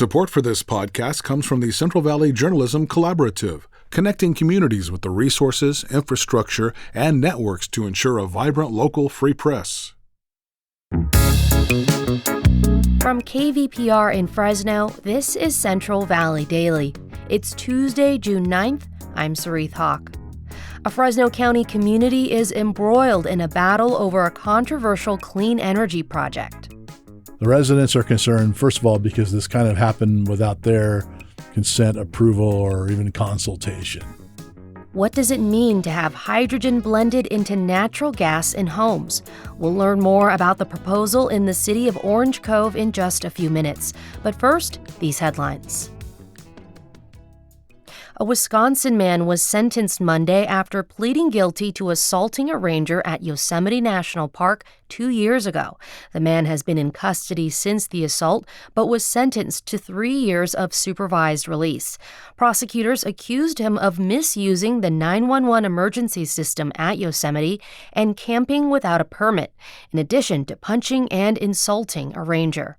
Support for this podcast comes from the Central Valley Journalism Collaborative, connecting communities with the resources, infrastructure, and networks to ensure a vibrant local free press. From KVPR in Fresno, this is Central Valley Daily. It's Tuesday, June 9th. I'm Sarith Hawk. A Fresno County community is embroiled in a battle over a controversial clean energy project. The residents are concerned, first of all, because this kind of happened without their consent, approval, or even consultation. What does it mean to have hydrogen blended into natural gas in homes? We'll learn more about the proposal in the city of Orange Cove in just a few minutes. But first, these headlines. A Wisconsin man was sentenced Monday after pleading guilty to assaulting a ranger at Yosemite National Park 2 years ago. The man has been in custody since the assault, but was sentenced to 3 years of supervised release. Prosecutors accused him of misusing the 911 emergency system at Yosemite and camping without a permit, in addition to punching and insulting a ranger.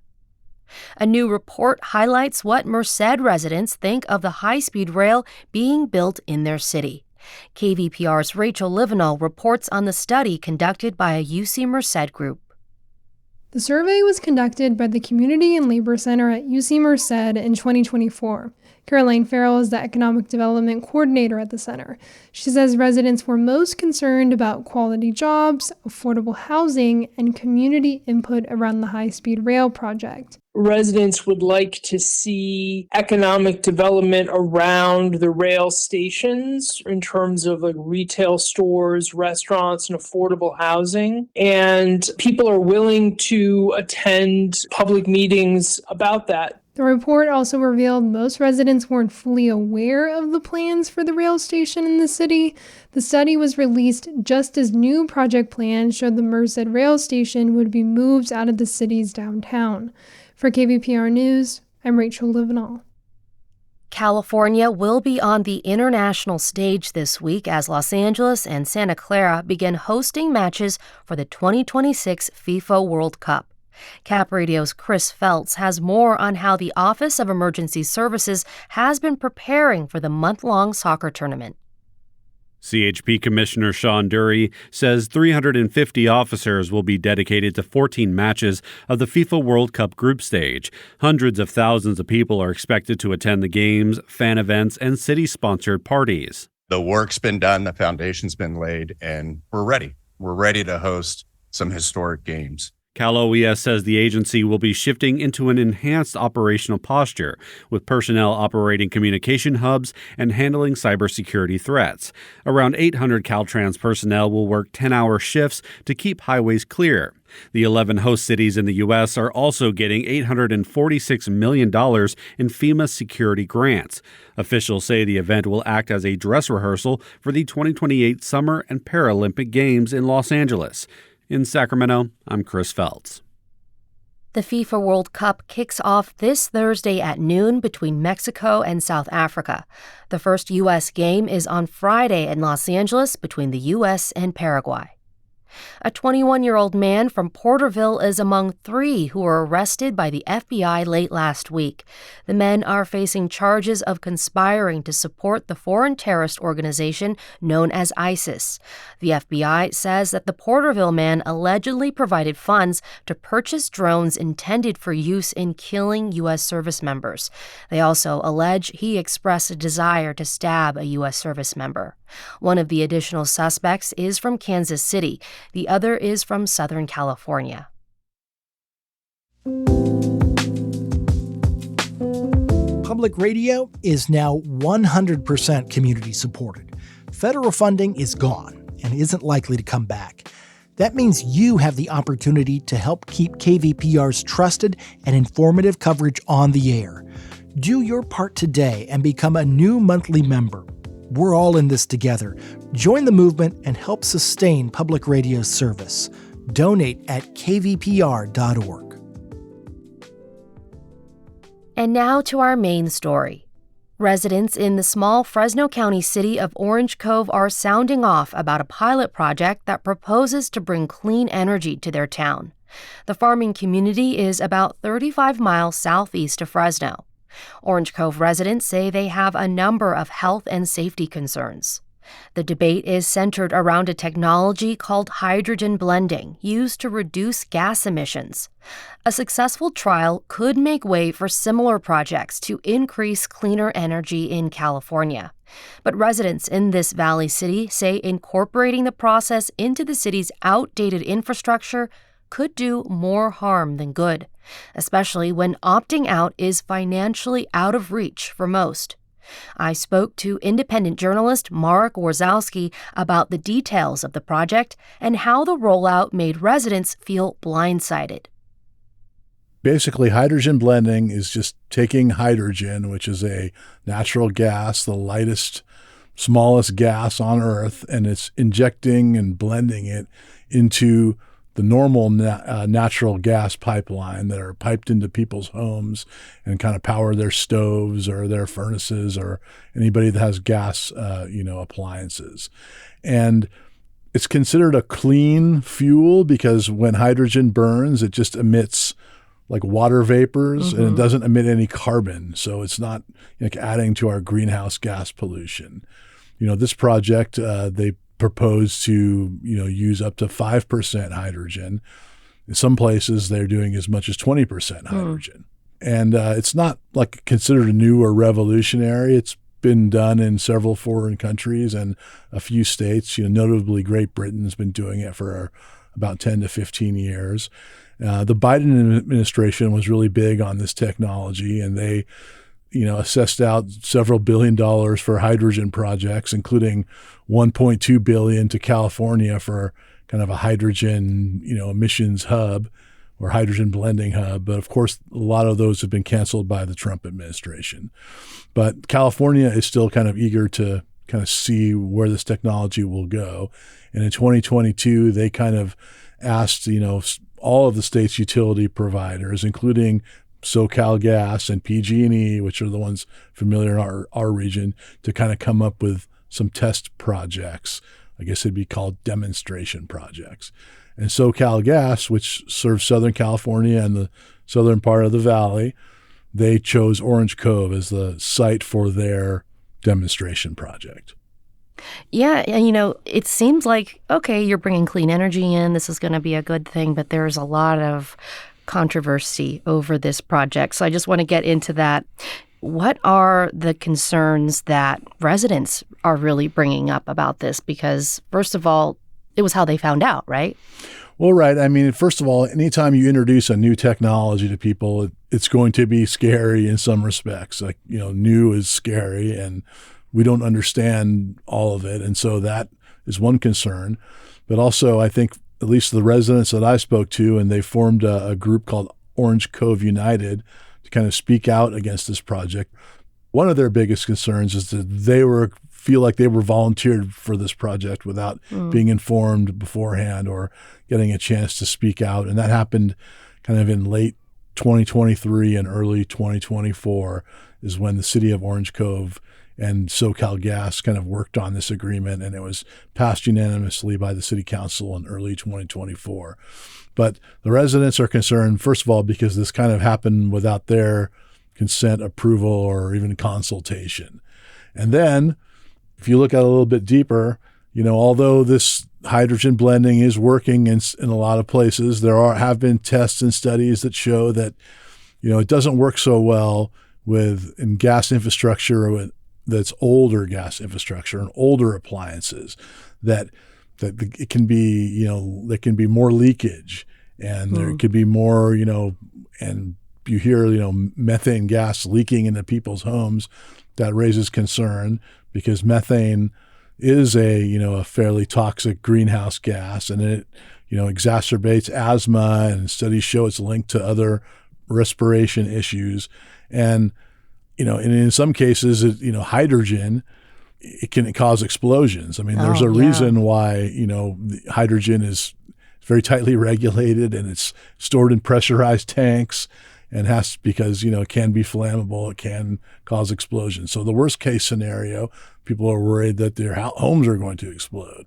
A new report highlights what Merced residents think of the high-speed rail being built in their city. KVPR's Rachel Livenall reports on the study conducted by a UC Merced group. The survey was conducted by the Community and Labor Center at UC Merced in 2024. Caroline Farrell is the Economic Development Coordinator at the center. She says residents were most concerned about quality jobs, affordable housing, and community input around the high-speed rail project. Residents would like to see economic development around the rail stations in terms of like retail stores, restaurants, and affordable housing. And people are willing to attend public meetings about that. The report also revealed most residents weren't fully aware of the plans for the rail station in the city. The study was released just as new project plans showed the Merced rail station would be moved out of the city's downtown. For KVPR News, I'm Rachel Livenall. California will be on the international stage this week as Los Angeles and Santa Clara begin hosting matches for the 2026 FIFA World Cup. Cap Radio's Chris Feltz has more on how the Office of Emergency Services has been preparing for the month-long soccer tournament. CHP Commissioner Sean Dury says 350 officers will be dedicated to 14 matches of the FIFA World Cup group stage. Hundreds of thousands of people are expected to attend the games, fan events, and city-sponsored parties. The work's been done, the foundation's been laid, and we're ready. We're ready to host some historic games. Cal OES says the agency will be shifting into an enhanced operational posture, with personnel operating communication hubs and handling cybersecurity threats. Around 800 Caltrans personnel will work 10-hour shifts to keep highways clear. The 11 host cities in the U.S. are also getting $846 million in FEMA security grants. Officials say the event will act as a dress rehearsal for the 2028 Summer and Paralympic Games in Los Angeles. In Sacramento, I'm Chris Feltz. The FIFA World Cup kicks off this Thursday at noon between Mexico and South Africa. The first U.S. game is on Friday in Los Angeles between the U.S. and Paraguay. A 21-year-old man from Porterville is among 3 who were arrested by the FBI late last week. The men are facing charges of conspiring to support the foreign terrorist organization known as ISIS. The FBI says that the Porterville man allegedly provided funds to purchase drones intended for use in killing U.S. service members. They also allege he expressed a desire to stab a U.S. service member. One of the additional suspects is from Kansas City. The other is from Southern California. Public radio is now 100% community supported. Federal funding is gone and isn't likely to come back. That means you have the opportunity to help keep KVPR's trusted and informative coverage on the air. Do your part today and become a new monthly member. We're all in this together. Join the movement and help sustain public radio service. Donate at kvpr.org. And now to our main story. Residents in the small Fresno County city of Orange Cove are sounding off about a pilot project that proposes to bring clean energy to their town. The farming community is about 35 miles southeast of Fresno. Orange Cove residents say they have a number of health and safety concerns. The debate is centered around a technology called hydrogen blending, used to reduce gas emissions. A successful trial could make way for similar projects to increase cleaner energy in California. But residents in this valley city say incorporating the process into the city's outdated infrastructure could do more harm than good, especially when opting out is financially out of reach for most. I spoke to independent journalist Marek Warszawski about the details of the project and how the rollout made residents feel blindsided. Basically, hydrogen blending is just taking hydrogen, which is a natural gas, the lightest, smallest gas on Earth, and it's injecting and blending it into the normal natural gas pipeline that are piped into people's homes and kind of power their stoves or their furnaces or anybody that has gas, appliances. And it's considered a clean fuel because when hydrogen burns, it just emits like water vapors and it doesn't emit any carbon. So it's not like adding to our greenhouse gas pollution. This project, they propose to, use up to 5% hydrogen. In some places, they're doing as much as 20% hydrogen. And it's not like considered new or revolutionary. It's been done in several foreign countries and a few states. Notably, Great Britain's been doing it for about 10 to 15 years. The Biden administration was really big on this technology, and they assessed out several $1 billion for hydrogen projects, including $1.2 billion to California for kind of a hydrogen, emissions hub or hydrogen blending hub. But of course, a lot of those have been canceled by the Trump administration. But California is still kind of eager to kind of see where this technology will go. And in 2022, they kind of asked, all of the state's utility providers, including SoCal Gas and PG&E, which are the ones familiar in our region, to kind of come up with some test projects. I guess it'd be called demonstration projects. And SoCal Gas, which serves Southern California and the southern part of the valley, they chose Orange Cove as the site for their demonstration project. Yeah, and it seems like, okay, you're bringing clean energy in, this is going to be a good thing, but there's a lot of controversy over this project. So I just want to get into that. What are the concerns that residents are really bringing up about this? Because first of all, it was how they found out, right? Well, right. I mean, first of all, anytime you introduce a new technology to people, it's going to be scary in some respects. Like, new is scary and we don't understand all of it. And so that is one concern. But also, I think at least the residents that I spoke to, and they formed a group called Orange Cove United to kind of speak out against this project. One of their biggest concerns is that they feel like they were volunteered for this project without being informed beforehand or getting a chance to speak out. And that happened kind of in late 2023 and early 2024 is when the city of Orange Cove and SoCal Gas kind of worked on this agreement, and it was passed unanimously by the city council in early 2024. But the residents are concerned, first of all, because this kind of happened without their consent, approval, or even consultation. And then if you look at it a little bit deeper, although this hydrogen blending is working in a lot of places, there have been tests and studies that show that, it doesn't work so well in gas infrastructure that's older gas infrastructure and older appliances that it can be, there can be more leakage and there could be more, and you hear, methane gas leaking into people's homes. That raises concern because methane is a fairly toxic greenhouse gas, and it, exacerbates asthma, and studies show it's linked to other respiration issues. And and in some cases, hydrogen, it can cause explosions. I mean, there's a reason why, hydrogen is very tightly regulated and it's stored in pressurized tanks and because, it can be flammable. It can cause explosions. So the worst case scenario, people are worried that their homes are going to explode.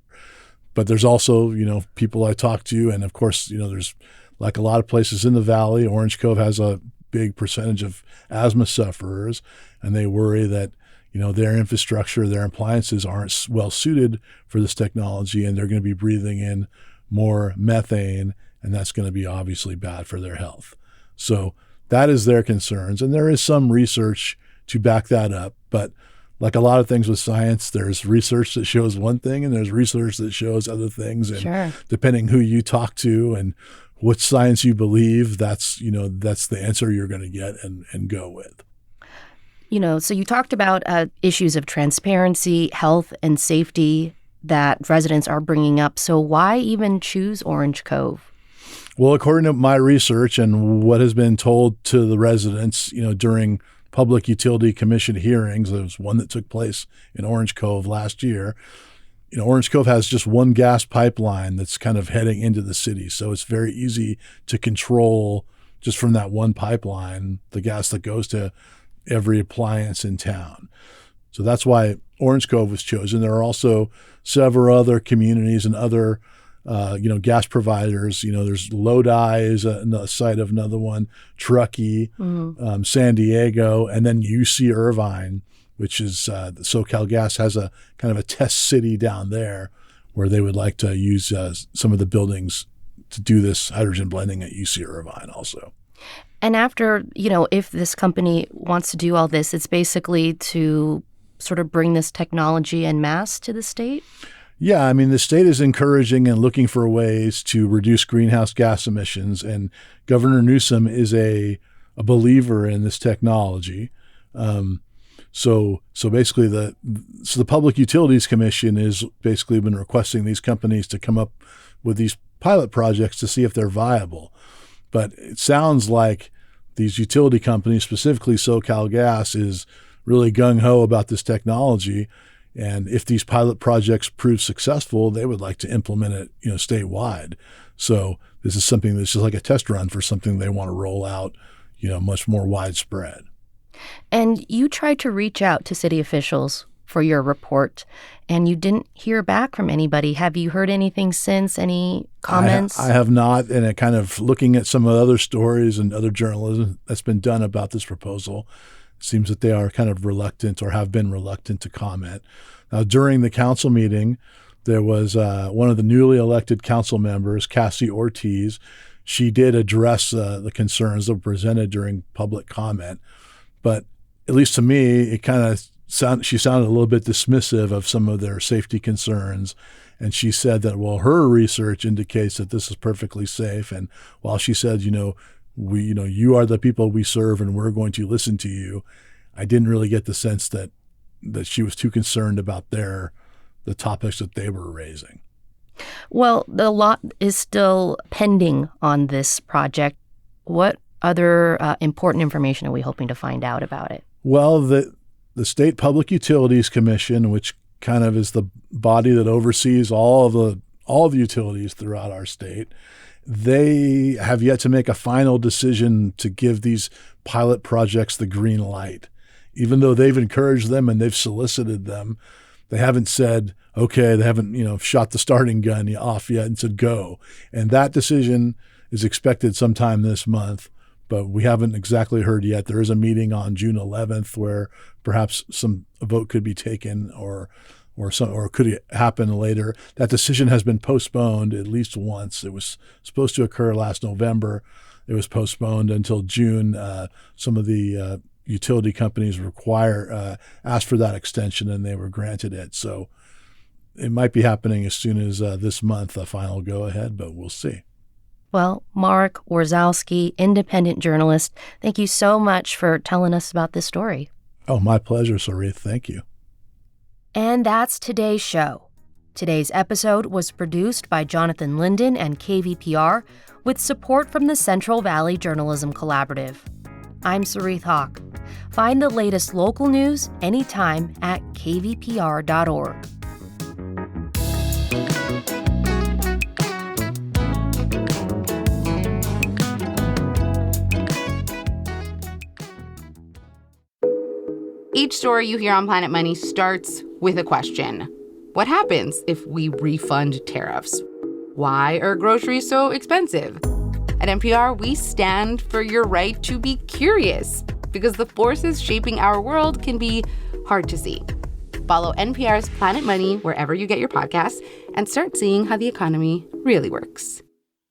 But there's also, people I talk to, and of course, there's like a lot of places in the valley, Orange Cove has a big percentage of asthma sufferers, and they worry that their infrastructure, their appliances aren't well suited for this technology, and they're going to be breathing in more methane, and that's going to be obviously bad for their health. So that is their concerns, and there is some research to back that up. But like a lot of things with science, there's research that shows one thing, and there's research that shows other things. And Sure. Depending who you talk to and what science you believe, that's the answer you're going to get and go with. So you talked about issues of transparency, health, and safety that residents are bringing up. So why even choose Orange Cove? Well, according to my research and what has been told to the residents, during Public Utility Commission hearings, there was one that took place in Orange Cove last year. Orange Cove has just one gas pipeline that's kind of heading into the city. So it's very easy to control just from that one pipeline the gas that goes to every appliance in town. So that's why Orange Cove was chosen. There are also several other communities and other, gas providers. There's Lodi is a site of another one, Truckee, San Diego, and then UC Irvine, which is SoCal Gas has a kind of a test city down there where they would like to use some of the buildings to do this hydrogen blending at UC Irvine also. And after, if this company wants to do all this, it's basically to sort of bring this technology en masse to the state? Yeah, I mean, the state is encouraging and looking for ways to reduce greenhouse gas emissions, and Governor Newsom is a believer in this technology. So basically, the Public Utilities Commission has basically been requesting these companies to come up with these pilot projects to see if they're viable. But it sounds like these utility companies, specifically SoCal Gas, is really gung-ho about this technology. And if these pilot projects prove successful, they would like to implement it, statewide. So this is something that's just like a test run for something they want to roll out, much more widespread. And you tried to reach out to city officials for your report, and you didn't hear back from anybody. Have you heard anything since? Any comments? I have not, and kind of looking at some of the other stories and other journalism that's been done about this proposal, it seems that they are kind of reluctant or have been reluctant to comment. Now, during the council meeting, there was one of the newly elected council members, Cassie Ortiz. She did address the concerns that were presented during public comment, but at least to me, it kind of she sounded a little bit dismissive of some of their safety concerns. And she said that, well, her research indicates that this is perfectly safe. And while she said, you are the people we serve and we're going to listen to you, I didn't really get the sense that she was too concerned about the topics that they were raising. Well, the lot is still pending on this project. What other important information are we hoping to find out about it? Well, the State Public Utilities Commission, which kind of is the body that oversees all the utilities throughout our state, they have yet to make a final decision to give these pilot projects the green light. Even though they've encouraged them and they've solicited them, they haven't said, okay, they haven't, shot the starting gun off yet and said go. And that decision is expected sometime this month, but we haven't exactly heard yet. There is a meeting on June 11th where perhaps a vote could be taken or could happen later. That decision has been postponed at least once. It was supposed to occur last November. It was postponed until June. Some of the utility companies asked for that extension, and they were granted it. So it might be happening as soon as this month, a final go-ahead, but we'll see. Well, Marek Warszawski, independent journalist, thank you so much for telling us about this story. Oh, my pleasure, Sarith. Thank you. And that's today's show. Today's episode was produced by Jonathan Linden and KVPR with support from the Central Valley Journalism Collaborative. I'm Sarith Hawk. Find the latest local news anytime at kvpr.org. Each story you hear on Planet Money starts with a question. What happens if we refund tariffs? Why are groceries so expensive? At NPR, we stand for your right to be curious, because the forces shaping our world can be hard to see. Follow NPR's Planet Money wherever you get your podcasts and start seeing how the economy really works.